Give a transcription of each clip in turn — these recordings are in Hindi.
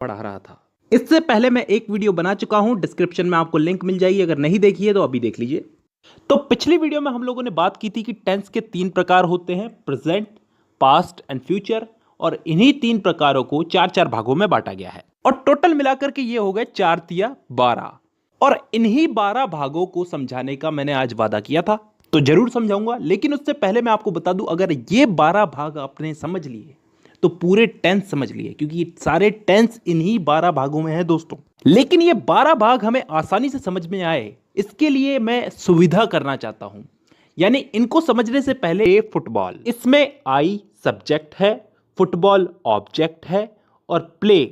पढ़ा रहा था। इससे पहले मैं एक वीडियो बना चुका हूं, डिस्क्रिप्शन में आपको लिंक मिल जाएगी, अगर नहीं देखी है तो अभी देख लीजिए। तो पिछली वीडियो में हम लोगों ने बात की थी कि टेंस के 3 प्रकार होते हैं, प्रेजेंट, पास्ट एंड फ्यूचर, और इन्हीं 3 प्रकारों को 4-4 भागों में बांटा गया है और टोटल मिलाकर के ये हो गए 4 तिया 12। और इन्हीं 12 भागों को समझाने का मैंने आज वादा किया था, तो जरूर समझाऊंगा। लेकिन उससे पहले मैं आपको बता दूं, अगर ये 12 भाग आपने समझ लिए तो पूरे टेंस समझ लिए, क्योंकि सारे टेंस इन्हीं 12 भागों में है दोस्तों। लेकिन ये 12 भाग हमें आसानी से समझ में आए, इसके लिए मैं सुविधा करना चाहता हूं। यानी इनको समझने से पहले फुटबॉल, इसमें आई सब्जेक्ट है, फुटबॉल ऑब्जेक्ट है और प्ले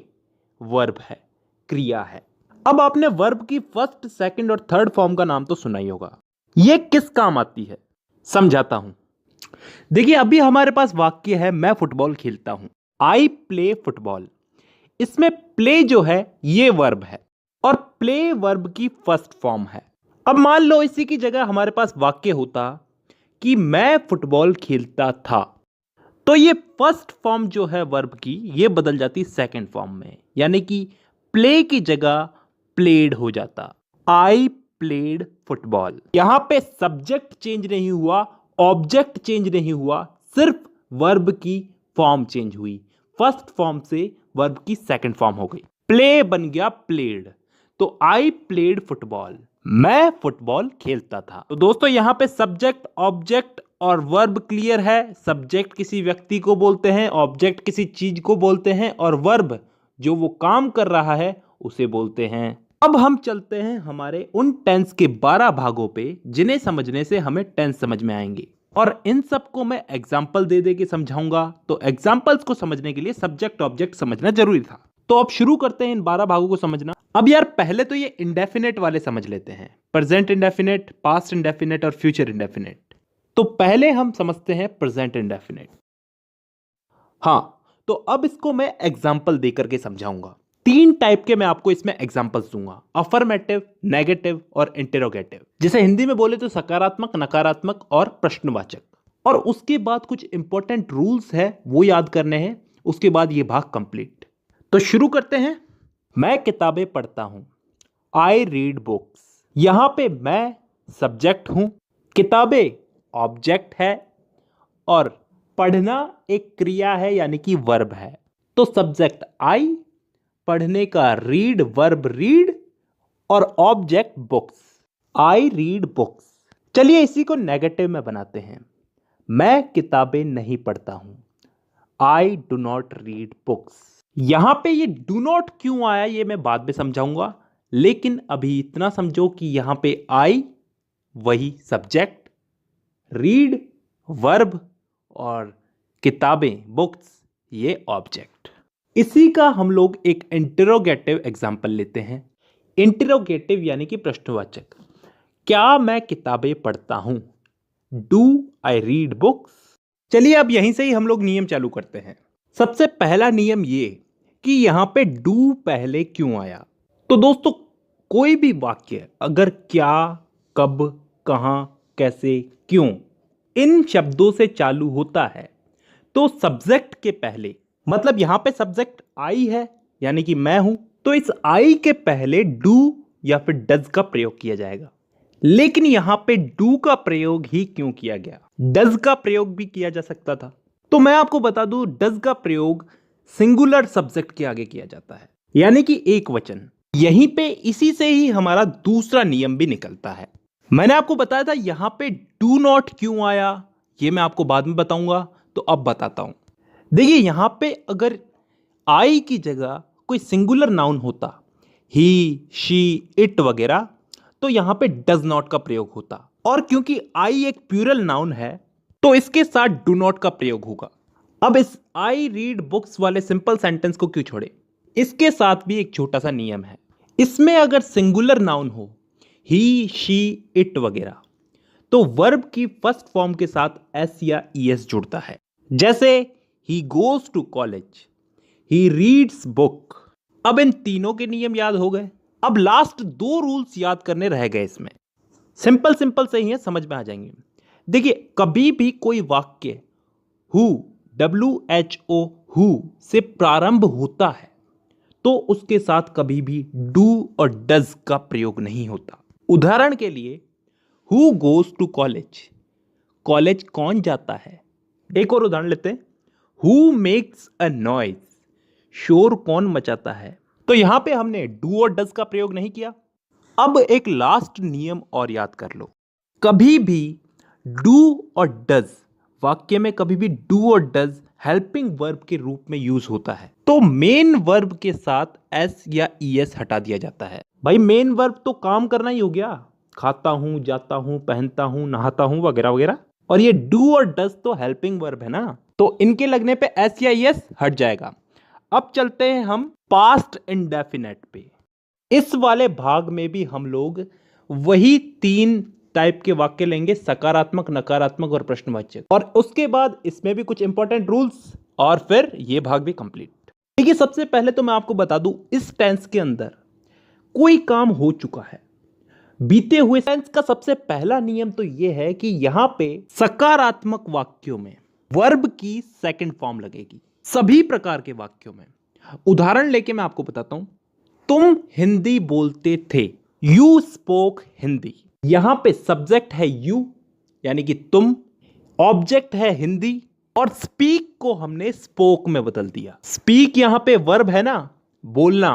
वर्ब है, क्रिया है। अब आपने वर्ब की फर्स्ट, सेकंड और थर्ड फॉर्म का नाम तो सुना ही होगा। ये किस काम आती है समझाता हूं। देखिए, अभी हमारे पास वाक्य है, मैं फुटबॉल खेलता हूं, आई प्ले फुटबॉल। इसमें प्ले जो है ये वर्ब है और प्ले वर्ब की फर्स्ट फॉर्म है। अब मान लो इसी की जगह हमारे पास वाक्य होता कि मैं फुटबॉल खेलता था, तो ये फर्स्ट फॉर्म जो है वर्ब की ये बदल जाती सेकंड फॉर्म में, यानी कि प्ले की जगह प्लेड हो जाता, आई प्लेड फुटबॉल। यहां पे सब्जेक्ट चेंज नहीं हुआ, ऑब्जेक्ट चेंज नहीं हुआ, सिर्फ वर्ब की फॉर्म चेंज हुई। फर्स्ट फॉर्म से वर्ब की सेकंड फॉर्म हो गई, प्ले बन गया प्लेड। तो आई प्लेड फुटबॉल, मैं फुटबॉल खेलता था। तो दोस्तों यहां पे सब्जेक्ट, ऑब्जेक्ट और वर्ब क्लियर है। सब्जेक्ट किसी व्यक्ति को बोलते हैं, ऑब्जेक्ट किसी चीज को बोलते हैं और वर्ब जो वो काम कर रहा है उसे बोलते हैं। अब हम चलते हैं हमारे उन टेंस के 12 भागों पे जिन्हें समझने से हमें टेंस समझ में आएंगे, और इन सबको मैं एग्जाम्पल दे दे के समझाऊंगा। तो एग्जाम्पल्स को समझने के लिए सब्जेक्ट ऑब्जेक्ट समझना जरूरी था। तो अब शुरू करते हैं इन 12 भागों को समझना। अब यार पहले तो ये इंडेफिनेट वाले समझ लेते हैं, प्रेजेंट इंडेफिनेट, पास्ट इंडेफिनेट और फ्यूचर इंडेफिनेट। तो पहले हम समझते हैं प्रेजेंट इंडेफिनेट। हाँ, तो अब इसको मैं एग्जाम्पल देकर के समझाऊंगा। 3 टाइप के मैं आपको इसमें एग्जाम्पल्स दूंगा, अफर्मेटिव, नेगेटिव और इंटेरोगेटिव। जिसे हिंदी में बोले तो सकारात्मक, नकारात्मक और प्रश्नवाचक। और उसके बाद कुछ इंपॉर्टेंट रूल्स है वो याद करने हैं, उसके बाद ये भाग कंप्लीट। तो शुरू करते हैं। मैं किताबें पढ़ता हूं, आई रीड बुक्स। यहां पे मैं सब्जेक्ट हूं, किताबें ऑब्जेक्ट है और पढ़ना एक क्रिया है यानी कि वर्ब है। तो सब्जेक्ट आई, पढ़ने का रीड वर्ब रीड और object books, I read books. चलिए इसी को नेगेटिव में बनाते हैं। मैं किताबें नहीं पढ़ता हूं, I do not read books. यहां पे ये डू नॉट क्यों आया ये मैं बाद में समझाऊंगा, लेकिन अभी इतना समझो कि यहां पे आई वही सब्जेक्ट, रीड वर्ब और किताबें बुक्स ये ऑब्जेक्ट। इसी का हम लोग एक इंटरोगेटिव एग्जांपल लेते हैं। इंटरोगेटिव यानी कि प्रश्नवाचक। क्या मैं किताबें पढ़ता हूं, डू आई रीड बुक्स। चलिए अब यहीं से ही हम लोग नियम चालू करते हैं। सबसे पहला नियम ये कि यहां पे डू पहले क्यों आया। तो दोस्तों कोई भी वाक्य अगर क्या, कब, कहां, कैसे, क्यों इन शब्दों से चालू होता है तो सब्जेक्ट के पहले, मतलब यहां पे सब्जेक्ट आई है यानी कि मैं हूं, तो इस आई के पहले डू या फिर डज का प्रयोग किया जाएगा। लेकिन यहां पे डू का प्रयोग ही क्यों किया गया, डज का प्रयोग भी किया जा सकता था। तो मैं आपको बता दूं, डज का प्रयोग सिंगुलर सब्जेक्ट के आगे किया जाता है, यानी कि एक वचन। यहीं पे इसी से ही हमारा दूसरा नियम भी निकलता है। मैंने आपको बताया था यहां पे डू नॉट क्यों आया, ये मैं आपको बाद में बताऊंगा, तो अब बताता हूं। देखिए यहां पे अगर आई की जगह कोई सिंगुलर नाउन होता, ही, शी, इट वगैरह, तो यहां पे डज नॉट का प्रयोग होता। और क्योंकि आई एक प्लूरल नाउन है तो इसके साथ डू नॉट का प्रयोग होगा। अब इस आई रीड बुक्स वाले सिंपल सेंटेंस को क्यों छोड़े, इसके साथ भी एक छोटा सा नियम है। इसमें अगर सिंगुलर नाउन हो, ही, शी, इट वगैरह, तो वर्ब की फर्स्ट फॉर्म के साथ एस या ईएस जुड़ता है। जैसे ही goes to college, he reads book. अब इन तीनों के नियम याद हो गए। अब लास्ट 2 रूल्स याद करने रह गए इसमें। सिंपल सिंपल से ही है, समझ में आ जाएंगे। देखिए कभी भी कोई वाक्य हु, WHO हु से प्रारंभ होता है तो उसके साथ कभी भी डू और डज का प्रयोग नहीं होता। उदाहरण के लिए, who goes to college, college कौन जाता है। एक और उदाहरण लेते हैं, हु मेक्स अ नॉइज, शोर कौन मचाता है। तो यहां पे हमने डू और डज का प्रयोग नहीं किया। अब एक लास्ट नियम और याद कर लो, कभी भी डू और डज, वाक्य में कभी भी डू और डज हेल्पिंग वर्ब के रूप में यूज होता है तो मेन वर्ब के साथ एस या ईएस हटा दिया जाता है। भाई मेन वर्ब तो काम करना ही हो गया, खाता हूं, जाता हूं, पहनता हूं, नहाता हूं वगैरह वगैरह, और ये डू और डज तो हेल्पिंग वर्ब है ना, तो इनके लगने पे एस या ईएस हट जाएगा। अब चलते हैं हम पास्ट इंडेफिनेट पे। इस वाले भाग में भी हम लोग वही 3 टाइप के वाक्य लेंगे, सकारात्मक, नकारात्मक और प्रश्नवाचक, और उसके बाद इसमें भी कुछ इंपॉर्टेंट रूल्स, और फिर यह भाग भी कंप्लीट। देखिए, सबसे पहले तो मैं आपको बता दूं, इस टेंस के अंदर कोई काम हो चुका है, बीते हुए टेंस का सबसे पहला नियम तो यह है कि यहां पे सकारात्मक वाक्यों में वर्ब की सेकंड फॉर्म लगेगी, सभी प्रकार के वाक्यों में। उदाहरण लेके मैं आपको बताता हूं, तुम हिंदी बोलते थे, यू स्पोक हिंदी। यहां पे सब्जेक्ट है यू यानी कि तुम, ऑब्जेक्ट है हिंदी, और स्पीक को हमने स्पोक में बदल दिया। स्पीक यहां पे वर्ब है ना, बोलना,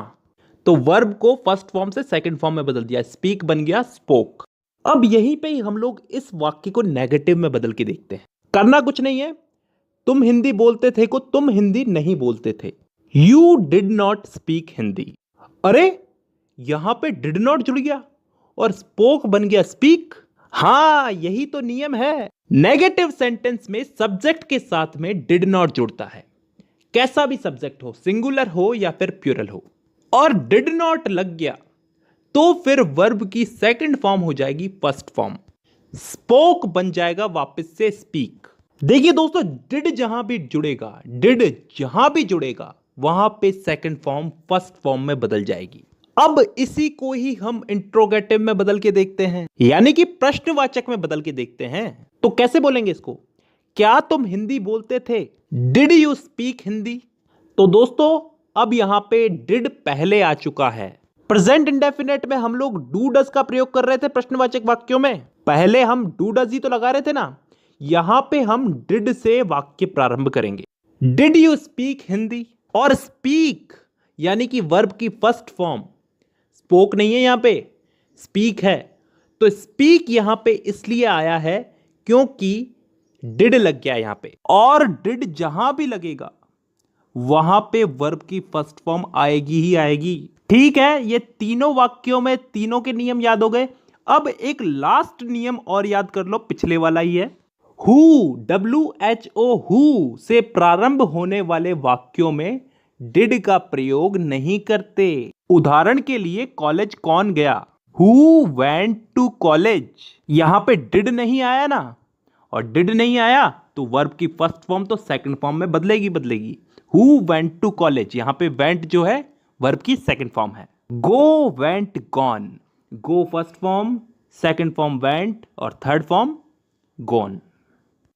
तो वर्ब को फर्स्ट फॉर्म से सेकंड फॉर्म में बदल दिया, स्पीक बन गया स्पोक। अब यहीं पे ही हम लोग इस वाक्य को नेगेटिव में बदल के देखते हैं। करना कुछ नहीं है, तुम हिंदी बोलते थे को तुम हिंदी नहीं बोलते थे, you did not speak Hindi. अरे यहां पे डिड नॉट जुड़ गया और स्पोक बन गया स्पीक। हां, यही तो नियम है, नेगेटिव सेंटेंस में सब्जेक्ट के साथ में डिड नॉट जुड़ता है, कैसा भी सब्जेक्ट हो, सिंगुलर हो या फिर प्लूरल हो, और डिड नॉट लग गया तो फिर वर्ब की सेकंड फॉर्म हो जाएगी फर्स्ट फॉर्म, स्पोक बन जाएगा वापस से स्पीक। देखिए दोस्तों, डिड जहां भी जुड़ेगा, डिड जहां भी जुड़ेगा वहां पे सेकंड फॉर्म फर्स्ट फॉर्म में बदल जाएगी। अब इसी को ही हम इंट्रोगेटिव में बदल के देखते हैं, यानी कि प्रश्नवाचक में बदल के देखते हैं। तो कैसे बोलेंगे इसको, क्या तुम हिंदी बोलते थे, डिड यू स्पीक हिंदी। तो दोस्तों, अब यहां पे डिड पहले आ चुका है। प्रेजेंट इंडेफिनेट में हम लोग डू डज का प्रयोग कर रहे थे प्रश्नवाचक वाक्यों में, पहले हम डू डज ही तो लगा रहे थे ना, यहां पे हम डिड से वाक्य प्रारंभ करेंगे। डिड यू स्पीक हिंदी, और स्पीक यानी कि वर्ब की फर्स्ट फॉर्म, स्पोक नहीं है यहां पे, स्पीक है, तो स्पीक यहां पे इसलिए आया है क्योंकि डिड लग गया यहां पे, और डिड जहां भी लगेगा वहां पे वर्ब की फर्स्ट फॉर्म आएगी ही आएगी। ठीक है, ये तीनों वाक्यों में तीनों के नियम याद हो गए। अब एक लास्ट नियम और याद कर लो, पिछले वाला ही है, हु, WHO, हु से प्रारंभ होने वाले वाक्यों में डिड का प्रयोग नहीं करते। उदाहरण के लिए, कॉलेज कौन गया, हु वेंट टू कॉलेज, यहां पे डिड नहीं आया ना, और डिड नहीं आया तो वर्ब की फर्स्ट फॉर्म तो सेकंड फॉर्म में बदलेगी। हु वेंट टू कॉलेज, यहां पे वेंट जो है वर्ब की सेकंड फॉर्म है। Go went gone, go first form, second form went, और थर्ड फॉर्म गॉन।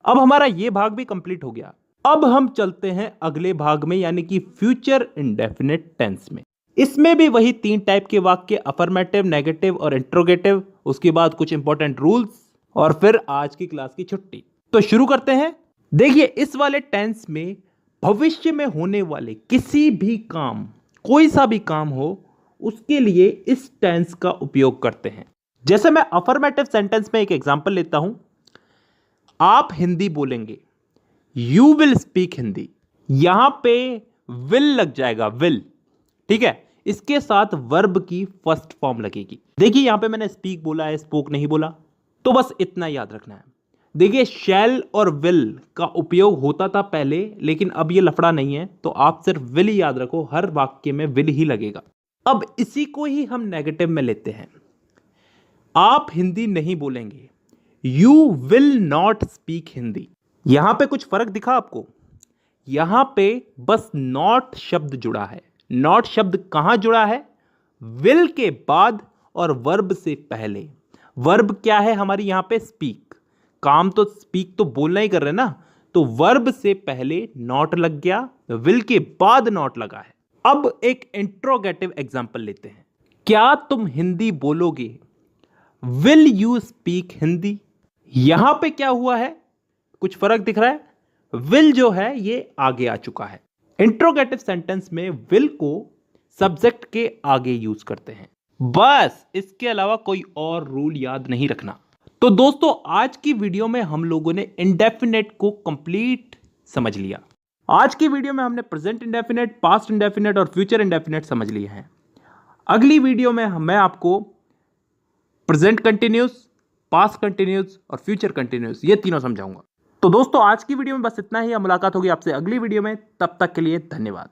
अब हमारा यह भाग भी कंप्लीट हो गया। अब हम चलते हैं अगले भाग में, यानी कि फ्यूचर इंडेफिनिट टेंस में। इसमें भी वही 3 टाइप के वाक्य, अफर्मेटिव, नेगेटिव और इंट्रोगेटिव, उसके बाद कुछ इंपॉर्टेंट रूल्स, और फिर आज की क्लास की छुट्टी। तो शुरू करते हैं। देखिए, इस वाले टेंस में भविष्य में होने वाले किसी भी काम, कोई सा भी काम हो, उसके लिए इस टेंस का उपयोग करते हैं। जैसे मैं अफर्मेटिव सेंटेंस में एक एग्जांपल लेता हूं, आप हिंदी बोलेंगे, यू विल स्पीक हिंदी, यहां पे विल लग जाएगा, विल, ठीक है, इसके साथ वर्ब की फर्स्ट फॉर्म लगेगी। देखिए यहां पे मैंने स्पीक बोला है, स्पोक नहीं बोला, तो बस इतना याद रखना है। देखिए, शैल और विल का उपयोग होता था पहले, लेकिन अब ये लफड़ा नहीं है, तो आप सिर्फ विल ही याद रखो, हर वाक्य में विल ही लगेगा। अब इसी को ही हम नेगेटिव में लेते हैं, आप हिंदी नहीं बोलेंगे, you will not speak Hindi. यहां पे कुछ फर्क दिखा आपको, यहां पे बस नॉट शब्द जुड़ा है। नॉट शब्द कहां जुड़ा है, विल के बाद और वर्ब से पहले। वर्ब क्या है हमारी यहां पे, स्पीक, काम तो स्पीक तो बोलना ही कर रहे हैं ना, तो वर्ब से पहले नॉट लग गया, विल के बाद नॉट लगा है। अब एक इंट्रोगेटिव एग्जाम्पल लेते हैं। क्या तुम हिंदी बोलोगे? Will you speak Hindi? यहां पे क्या हुआ है, कुछ फर्क दिख रहा है? विल जो है ये आगे आ चुका है। इंट्रोगेटिव सेंटेंस में विल को सब्जेक्ट के आगे यूज करते हैं, बस इसके अलावा कोई और रूल याद नहीं रखना। तो दोस्तों आज की वीडियो में हम लोगों ने इंडेफिनेट को कंप्लीट समझ लिया। आज की वीडियो में हमने प्रेजेंट इंडेफिनेट, पास्ट इंडेफिनेट और फ्यूचर इंडेफिनेट समझ लिए हैं। अगली वीडियो में मैं आपको प्रेजेंट कंटिन्यूस, पास्ट कंटिन्यूस और फ्यूचर कंटिन्यूस ये तीनों समझाऊंगा। तो दोस्तों आज की वीडियो में बस इतना ही। मुलाकात होगी आपसे अगली वीडियो में, तब तक के लिए धन्यवाद।